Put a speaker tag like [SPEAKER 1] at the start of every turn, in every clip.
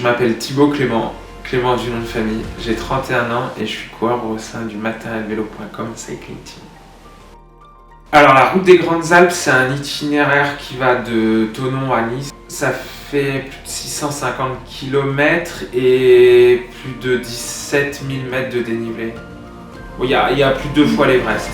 [SPEAKER 1] m'appelle Thibaut Clément du nom de famille. J'ai 31 ans et je suis coureur au sein du matérielvélo.com Cycling Team. Alors la route des Grandes Alpes, c'est un itinéraire qui va de Thonon à Nice. Ça fait plus de 650 km et plus de 17 000 mètres de dénivelé. Il y a plus de 2 fois l'Everest.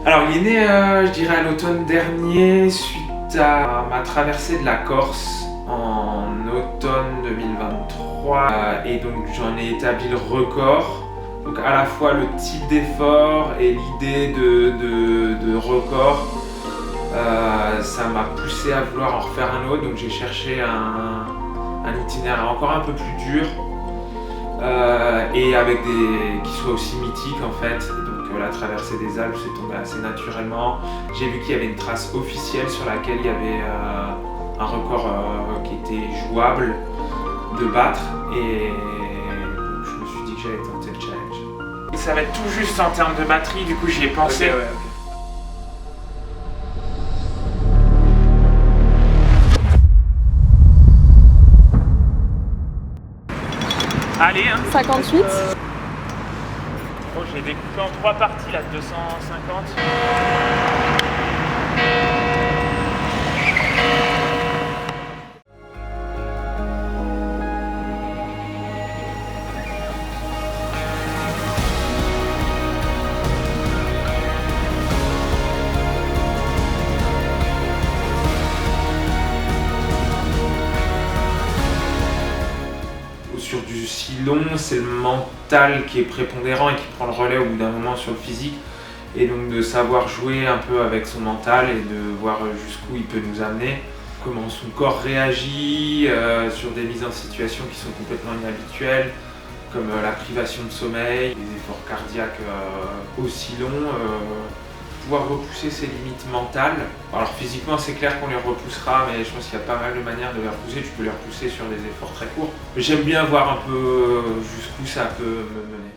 [SPEAKER 1] Alors il est né, je dirais, à l'automne dernier, suite à ma traversée de la Corse en automne 2023. Et donc j'en ai établi le record. Donc à la fois le type d'effort et l'idée de record, ça m'a poussé à vouloir en refaire un autre. Donc j'ai cherché un itinéraire encore un peu plus dur et avec qui soit aussi mythique en fait. La traversée des Alpes s'est tombée assez naturellement. J'ai vu qu'il y avait une trace officielle sur laquelle il y avait un record qui était jouable de battre et donc je me suis dit que j'allais tenter le challenge. Ça va être tout juste en termes de batterie, du coup j'y ai pensé. Okay, ouais. Allez, hein.
[SPEAKER 2] 58.
[SPEAKER 1] Bon, j'ai découpé en 3 parties là, de 250. Sur du si long, c'est le mental qui est prépondérant et qui prend le relais au bout d'un moment sur le physique. Et donc de savoir jouer un peu avec son mental et de voir jusqu'où il peut nous amener, comment son corps réagit sur des mises en situation qui sont complètement inhabituelles, comme la privation de sommeil, les efforts cardiaques aussi longs, pouvoir repousser ses limites mentales. Alors physiquement c'est clair qu'on les repoussera, mais je pense qu'il y a pas mal de manières de les repousser. Tu peux les repousser sur des efforts très courts. Mais j'aime bien voir un peu jusqu'où ça peut me mener.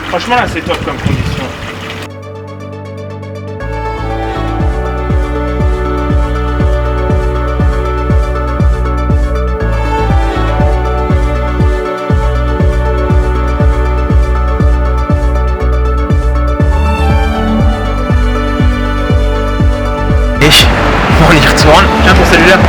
[SPEAKER 1] Franchement là c'est top comme condition.
[SPEAKER 3] Et on y retourne. Tiens ton cellulaire.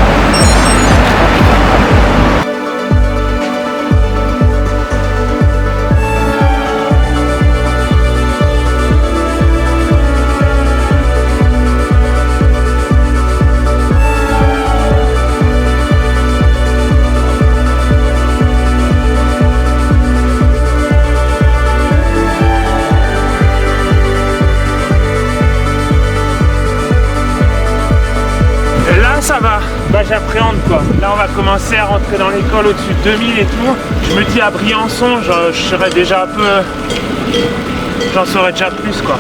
[SPEAKER 1] Ça va, bah j'appréhende quoi. Là on va commencer à rentrer dans l'école au-dessus de 2000 et tout. Je me dis à Briançon, je serais déjà un peu... J'en saurais déjà plus quoi.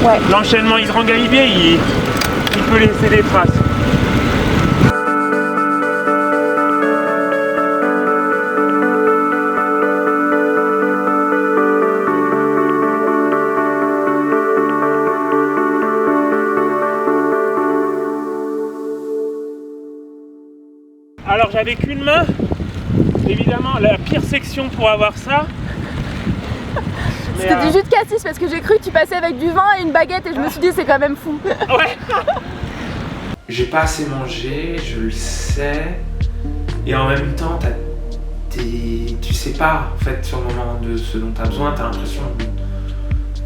[SPEAKER 2] Ouais.
[SPEAKER 1] L'enchaînement Hydran-Galibier, il peut laisser des traces. Alors j'avais qu'une main, évidemment la pire section pour avoir ça.
[SPEAKER 2] C'était du jus de cassis parce que j'ai cru que tu passais avec du vin et une baguette et je me suis dit c'est quand même fou.
[SPEAKER 1] Ouais. J'ai pas assez mangé, je le sais, et en même temps tu sais pas en fait sur le moment de ce dont tu as besoin, tu as l'impression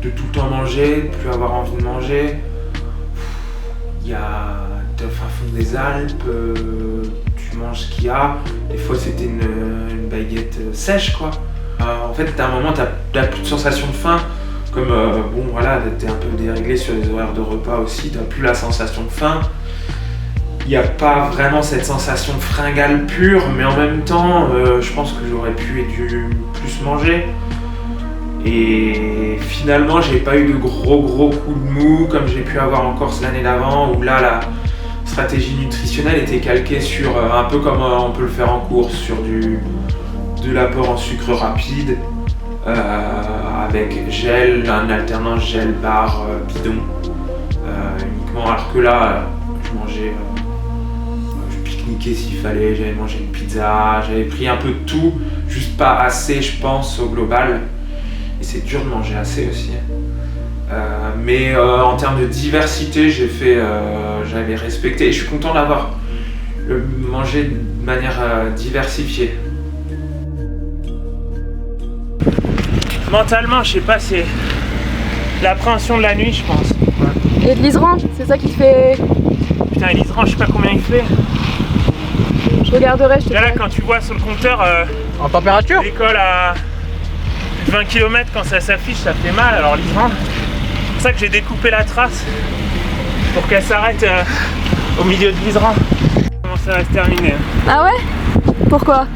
[SPEAKER 1] de tout le temps manger, de plus avoir envie de manger. Il y a au fin fond des Alpes, tu manges ce qu'il y a, des fois c'était une baguette sèche quoi. En fait à un moment t'as plus de sensation de faim, comme bon voilà, t'es un peu déréglé sur les horaires de repas aussi, t'as plus la sensation de faim. Il n'y a pas vraiment cette sensation de fringale pure, mais en même temps, je pense que j'aurais pu et dû plus manger. Et finalement, j'ai pas eu de gros coups de mou comme j'ai pu avoir en Corse l'année d'avant, où là, la stratégie nutritionnelle était calquée sur, un peu comme on peut le faire en course, sur de l'apport en sucre rapide, avec gel, un alternance gel-barre bidon, uniquement, alors que là, je mangeais... s'il fallait, j'avais mangé une pizza, j'avais pris un peu de tout, juste pas assez je pense au global, et c'est dur de manger assez aussi. Mais en termes de diversité, j'avais respecté, et je suis content d'avoir mangé de manière diversifiée. Mentalement, je sais pas, c'est l'appréhension de la nuit je pense.
[SPEAKER 2] Et de l'Isran, c'est ça qui te fait...
[SPEAKER 1] Putain, l'Isran, je sais pas combien il fait.
[SPEAKER 2] Je regarderai, je te
[SPEAKER 1] là,
[SPEAKER 2] dirai.
[SPEAKER 1] quand tu vois sur le compteur
[SPEAKER 3] En température?
[SPEAKER 1] l'école à 20 km, quand ça s'affiche, ça fait mal. Alors l'Isran, c'est pour ça que j'ai découpé la trace pour qu'elle s'arrête au milieu de l'Isran. Comment ça va se terminer?
[SPEAKER 2] Ah ouais? Pourquoi?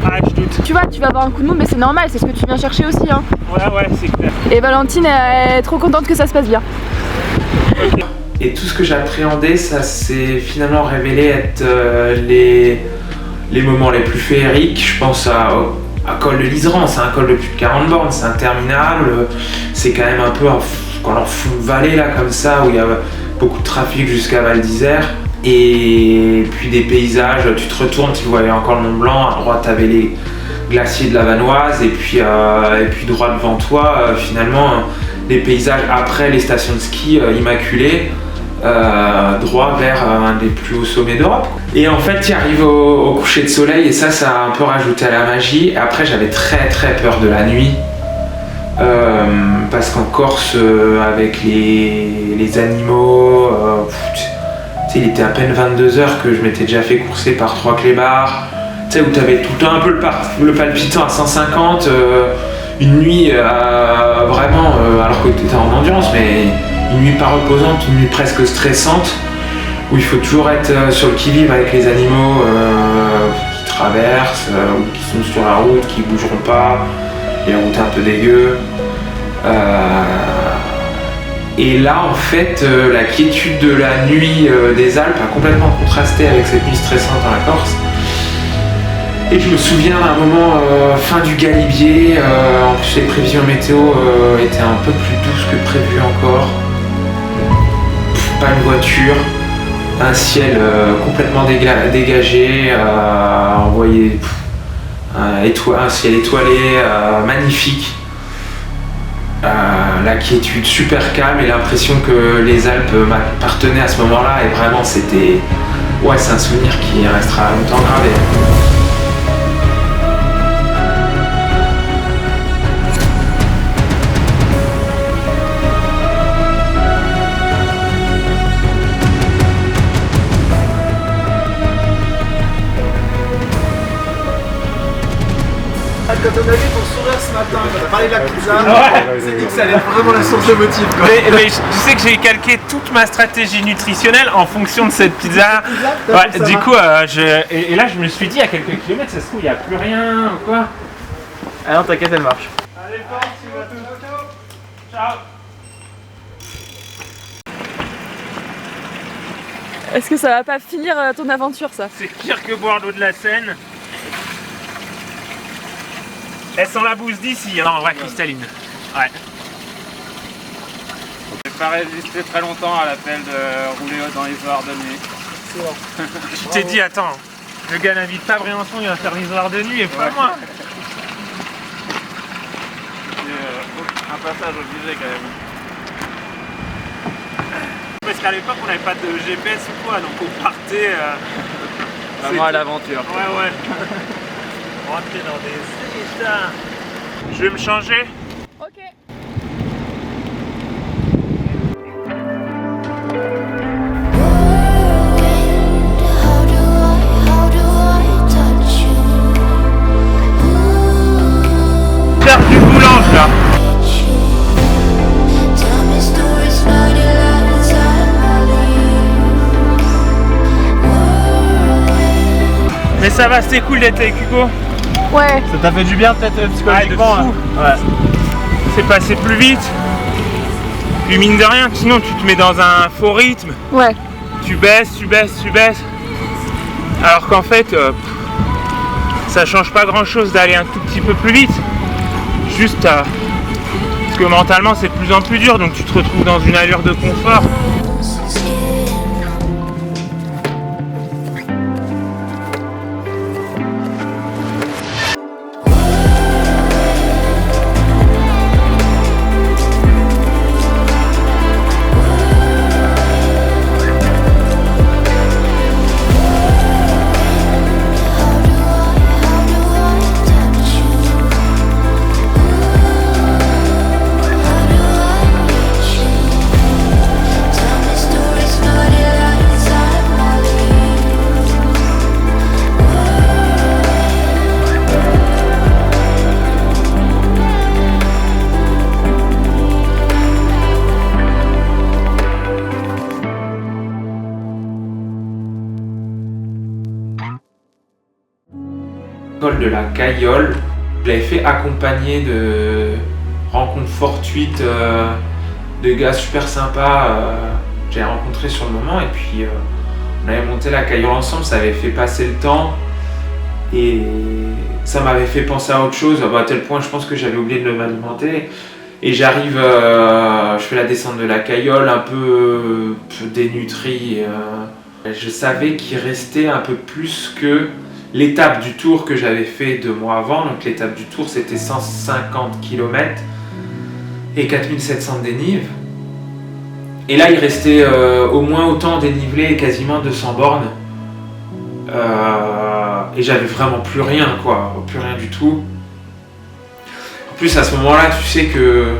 [SPEAKER 1] Ah, je doute.
[SPEAKER 2] Tu vois, tu vas avoir un coup de mou, mais c'est normal, c'est ce que tu viens chercher aussi. Hein.
[SPEAKER 1] Ouais, c'est clair.
[SPEAKER 2] Et Valentine est trop contente que ça se passe bien.
[SPEAKER 1] Okay. Et tout ce que j'appréhendais, ça s'est finalement révélé être les moments les plus féeriques. Je pense à col de l'Isran, c'est un col de plus de 40 bornes, c'est interminable. C'est quand même un peu en fond de vallée là comme ça, où il y a beaucoup de trafic jusqu'à Val d'Isère. Et puis des paysages, tu te retournes, tu voyais encore le Mont Blanc, à droite t'avais les glaciers de la Vanoise, et puis droit devant toi, finalement, les paysages après les stations de ski immaculées. Droit vers un des plus hauts sommets d'Europe. Et en fait, tu arrives au coucher de soleil, et ça a un peu rajouté à la magie. Et après, j'avais très peur de la nuit, parce qu'en Corse, avec les animaux, il était à peine 22h que je m'étais déjà fait courser par 3 clébards, où tu avais tout le temps un peu le palpitant à 150, une nuit vraiment, alors que tu étais en endurance, mais une nuit pas reposante, une nuit presque stressante, où il faut toujours être sur le qui-vive avec les animaux qui traversent, ou qui sont sur la route, qui bougeront pas, les routes un peu dégueu. Et là, en fait, la quiétude de la nuit des Alpes a complètement contrasté avec cette nuit stressante dans la Corse. Et je me souviens d'un moment, fin du Galibier, en plus les prévisions météo étaient un peu plus douces que prévu encore. Pas une voiture, un ciel complètement dégagé, envoyé un ciel étoilé, magnifique. La quiétude super calme et l'impression que les Alpes m'appartenaient à ce moment-là, et vraiment c'était... Ouais, c'est un souvenir qui restera longtemps gravé.
[SPEAKER 4] Quand on a vu ton sourire ce matin, quand on a parlé de la pizza, on s'est dit que ça allait être vraiment la source de motif.
[SPEAKER 1] Mais tu sais que j'ai calqué toute ma stratégie nutritionnelle en fonction de cette pizza. Ouais, du coup, et là je me suis dit à quelques kilomètres, ça se trouve il n'y a plus rien ou quoi.
[SPEAKER 3] Ah non, t'inquiète, elle marche.
[SPEAKER 1] Allez, force, tu vas tout. Ciao.
[SPEAKER 2] Est-ce que ça va pas finir ton aventure, ça?
[SPEAKER 1] C'est pire que boire l'eau de la Seine. Elle sent la bouse d'ici, hein. Non, ouais, cristalline. Ouais.
[SPEAKER 5] Je vais pas résister très longtemps à l'appel de rouler dans les heures de nuit.
[SPEAKER 1] Tu t'es dit, attends, Le gars n'habite pas Briançon, il va faire les horaires de nuit et pas moi.
[SPEAKER 5] C'est un passage obligé quand même.
[SPEAKER 1] Parce qu'à l'époque on n'avait pas de GPS ou quoi, donc on partait
[SPEAKER 5] Vraiment à l'aventure.
[SPEAKER 1] Ouais. On rentrait dans des états. Je vais me changer.
[SPEAKER 2] Ok.
[SPEAKER 1] Faire du boulange là. Mais ça va, c'était cool d'être avec Hugo.
[SPEAKER 2] Ouais.
[SPEAKER 5] Ça t'a fait du bien peut-être psychologiquement?
[SPEAKER 1] Ouais, de fou.
[SPEAKER 5] Ouais.
[SPEAKER 1] C'est passé plus vite. Puis mine de rien, sinon tu te mets dans un faux rythme.
[SPEAKER 2] Ouais.
[SPEAKER 1] Tu baisses. Alors qu'en fait, ça change pas grand chose d'aller un tout petit peu plus vite. Juste parce que mentalement c'est de plus en plus dur, donc tu te retrouves dans une allure de confort. De la Caillole, je l'avais fait accompagner de rencontres fortuites de gars super sympas que j'avais rencontrés sur le moment, et puis on avait monté la Caillole ensemble, ça avait fait passer le temps et ça m'avait fait penser à autre chose, à tel point je pense que j'avais oublié de m'alimenter. Et j'arrive, je fais la descente de la Caillole un peu dénutri, je savais qu'il restait un peu plus que l'étape du tour que j'avais fait 2 mois avant. Donc l'étape du tour c'était 150 km et 4700 de dénive. Et là il restait au moins autant dénivelé, quasiment 200 bornes. Et j'avais vraiment plus rien quoi, plus rien du tout. En plus à ce moment-là tu sais que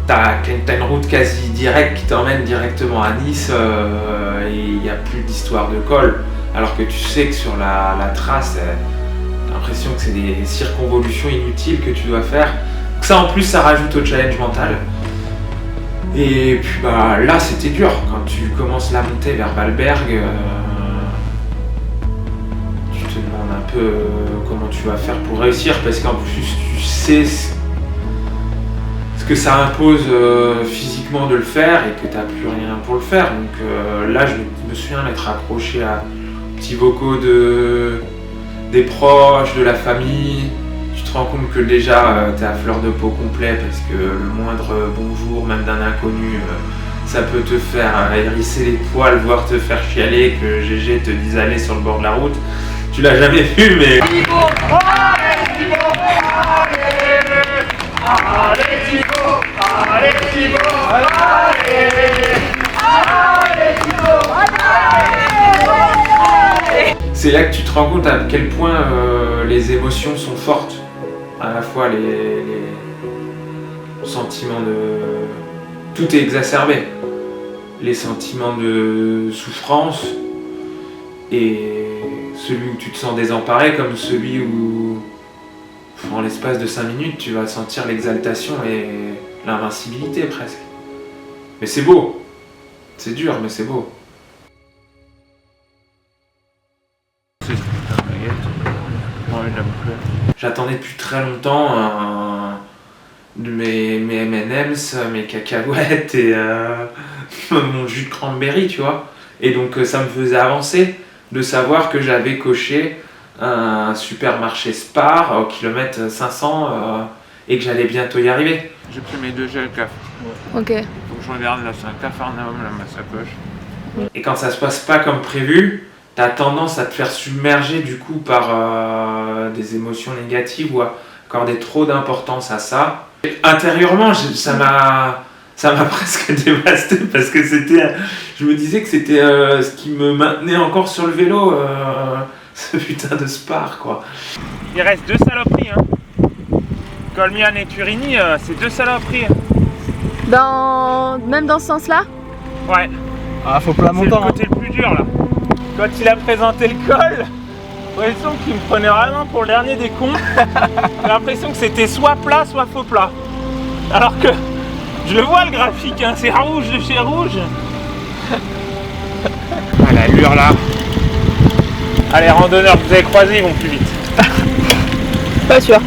[SPEAKER 1] t'as une route quasi directe qui t'emmène directement à Nice et il n'y a plus d'histoire de col. Alors que tu sais que sur la trace, t'as l'impression que c'est des circonvolutions inutiles que tu dois faire. Donc ça en plus ça rajoute au challenge mental. Et puis bah là c'était dur, quand tu commences la montée vers Valberg, tu te demandes un peu comment tu vas faire pour réussir, parce qu'en plus tu sais ce que ça impose physiquement de le faire et que t'as plus rien pour le faire. Donc là je me souviens m'être accroché à petits vocaux des proches, de la famille. Tu te rends compte que déjà t'es à fleur de peau complet, parce que le moindre bonjour, même d'un inconnu, ça peut te faire hérisser les poils, voire te faire chialer, que GG te dise aller sur le bord de la route. Tu l'as jamais vu, mais... C'est là que tu te rends compte à quel point les émotions sont fortes. À la fois les sentiments de... Tout est exacerbé. Les sentiments de souffrance et celui où tu te sens désemparé, comme celui où, en l'espace de 5 minutes, tu vas sentir l'exaltation et l'invincibilité presque. Mais c'est beau. C'est dur, mais c'est beau. J'attendais depuis très longtemps mes M&M's, mes cacahuètes et mon jus de cranberry, tu vois. Et donc ça me faisait avancer de savoir que j'avais coché un supermarché Spar au kilomètre 500 et que j'allais bientôt y arriver. J'ai pris mes 2 gels café.
[SPEAKER 2] Ok.
[SPEAKER 1] Donc je regarde, là c'est un Capharnaüm, là ma sacoche. Et quand ça se passe pas comme prévu, t'as tendance à te faire submerger du coup par des émotions négatives ou à accorder trop d'importance à ça. Et intérieurement, ça m'a presque dévasté parce que je me disais que c'était ce qui me maintenait encore sur le vélo, ce putain de spar quoi.
[SPEAKER 5] Il reste 2 saloperies. Hein. Colmiane et Turini, c'est 2 saloperies.
[SPEAKER 2] Même dans ce sens-là?
[SPEAKER 5] Ouais.
[SPEAKER 4] Ah, faut pas
[SPEAKER 5] C'est le côté le plus dur là. Quand il a présenté le col, j'ai l'impression qu'il me prenait vraiment pour le dernier des cons. J'ai l'impression que c'était soit plat, soit faux plat. Alors que je le vois le graphique, hein, c'est rouge de chez rouge. Ah l'allure là. Ah les randonneurs que vous avez croisés ils vont plus vite.
[SPEAKER 2] Pas sûr.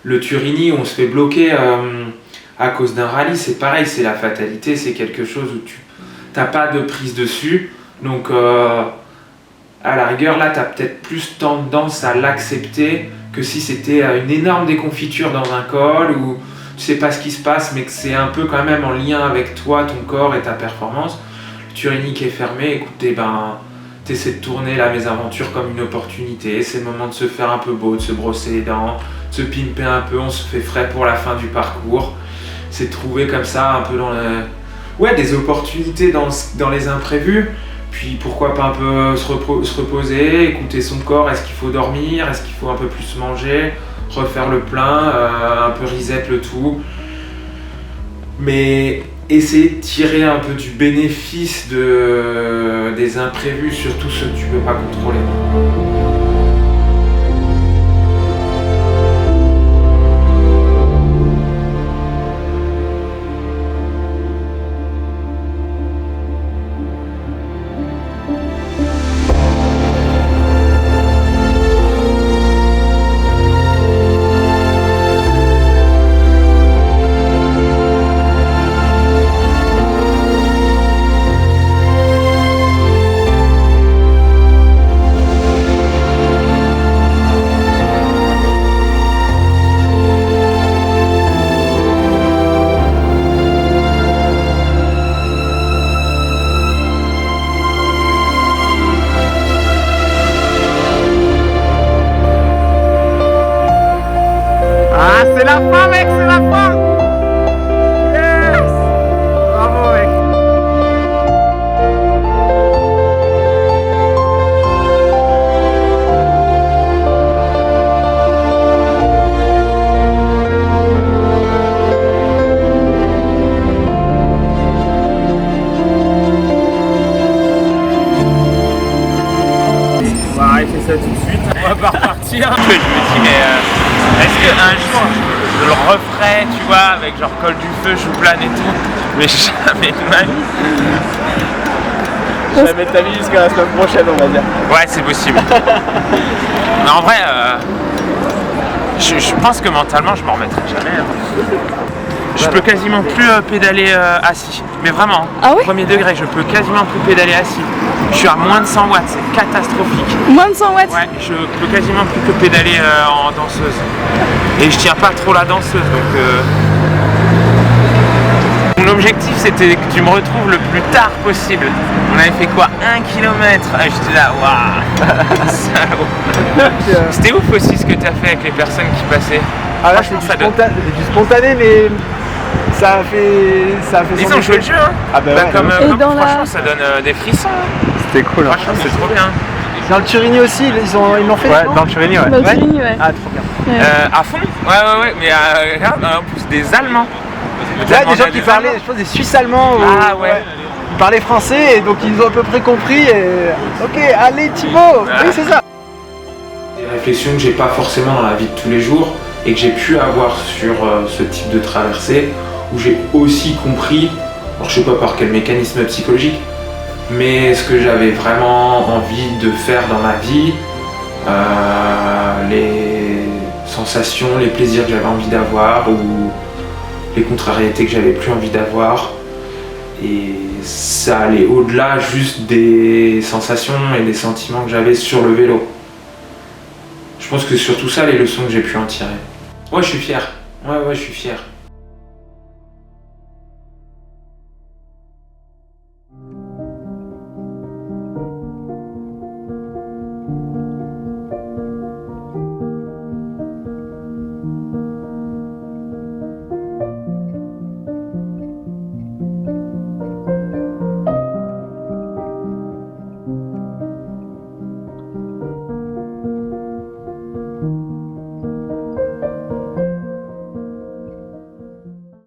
[SPEAKER 1] Le Turini, on se fait bloquer à cause d'un rallye, c'est pareil, c'est la fatalité, c'est quelque chose où tu n'as pas de prise dessus. Donc à la rigueur, là, tu as peut-être plus tendance à l'accepter que si c'était une énorme déconfiture dans un col où tu sais pas ce qui se passe, mais que c'est un peu quand même en lien avec toi, ton corps et ta performance. Le Turini qui est fermé, écoutez, tu essaies de tourner la mésaventure comme une opportunité. C'est le moment de se faire un peu beau, de se brosser les dents, de se pimper un peu, on se fait frais pour la fin du parcours. C'est de trouver comme ça un peu des opportunités dans les imprévus. Puis pourquoi pas un peu se reposer, écouter son corps, est-ce qu'il faut dormir, est-ce qu'il faut un peu plus manger, refaire le plein, un peu reset le tout. Mais essayer de tirer un peu du bénéfice des imprévus, surtout ceux que tu peux pas contrôler.
[SPEAKER 5] Ah, c'est la fin, mec, c'est la fin! Yes! Bravo, mec! On va arrêter ça tout de suite, on va pas repartir. Je me dis, mais est-ce qu'un jour je le referai, tu vois, avec genre col du feu, chou plane et tout, mais jamais de ma vie.
[SPEAKER 4] Jamais de ta vie jusqu'à la semaine prochaine, on va dire.
[SPEAKER 5] Ouais, c'est possible. Mais en vrai, je pense que mentalement, je m'en remettrai jamais. Je peux quasiment plus pédaler assis. Mais vraiment,
[SPEAKER 2] Ah oui
[SPEAKER 5] premier degré, je peux quasiment plus pédaler assis. Je suis à moins de 100 watts, c'est catastrophique.
[SPEAKER 2] Moins de 100 watts?
[SPEAKER 5] Ouais, je peux quasiment plus que pédaler en danseuse. Et je tiens pas trop la danseuse, donc... Mon objectif, c'était que tu me retrouves le plus tard possible. On avait fait quoi, 1 km? Ah, j'étais là, waouh, salaud. C'était ouf aussi ce que tu as fait avec les personnes qui passaient.
[SPEAKER 4] Ah là,
[SPEAKER 5] Franchement,
[SPEAKER 4] c'est
[SPEAKER 5] ça donne.
[SPEAKER 4] du spontané, mais ça a fait
[SPEAKER 5] Ils
[SPEAKER 4] son
[SPEAKER 5] ont joué
[SPEAKER 4] effet.
[SPEAKER 5] le jeu, hein.
[SPEAKER 4] Ah bah ouais,
[SPEAKER 5] Comme
[SPEAKER 2] Et dans
[SPEAKER 5] franchement, ça donne des frissons.
[SPEAKER 4] c'était cool.
[SPEAKER 5] Franchement, c'est trop bien.
[SPEAKER 6] Dans le Turini aussi, ils l'ont fait?
[SPEAKER 3] Ouais, dans le Turini, ouais.
[SPEAKER 2] Dans le
[SPEAKER 3] Ouais.
[SPEAKER 2] Turini, ouais.
[SPEAKER 6] Ah, trop bien.
[SPEAKER 3] À fond. Ouais, mais regarde, en plus des Allemands.
[SPEAKER 6] Là, des gens qui parlaient, je pense, des Suisses allemands.
[SPEAKER 3] Ah ouais.
[SPEAKER 6] Ils parlaient français et donc ils ont à peu près compris. Et... Ok, allez Thibaut. Oui, c'est ça.
[SPEAKER 1] Des réflexions que j'ai pas forcément dans la vie de tous les jours et que j'ai pu avoir sur ce type de traversée, où j'ai aussi compris, alors je sais pas par quel mécanisme psychologique, mais ce que j'avais vraiment envie de faire dans ma vie, les sensations, les plaisirs que j'avais envie d'avoir ou les contrariétés que j'avais plus envie d'avoir. Et ça allait au-delà juste des sensations et des sentiments que j'avais sur le vélo. Je pense que c'est surtout ça les leçons que j'ai pu en tirer. Ouais, je suis fier. Ouais, je suis fier.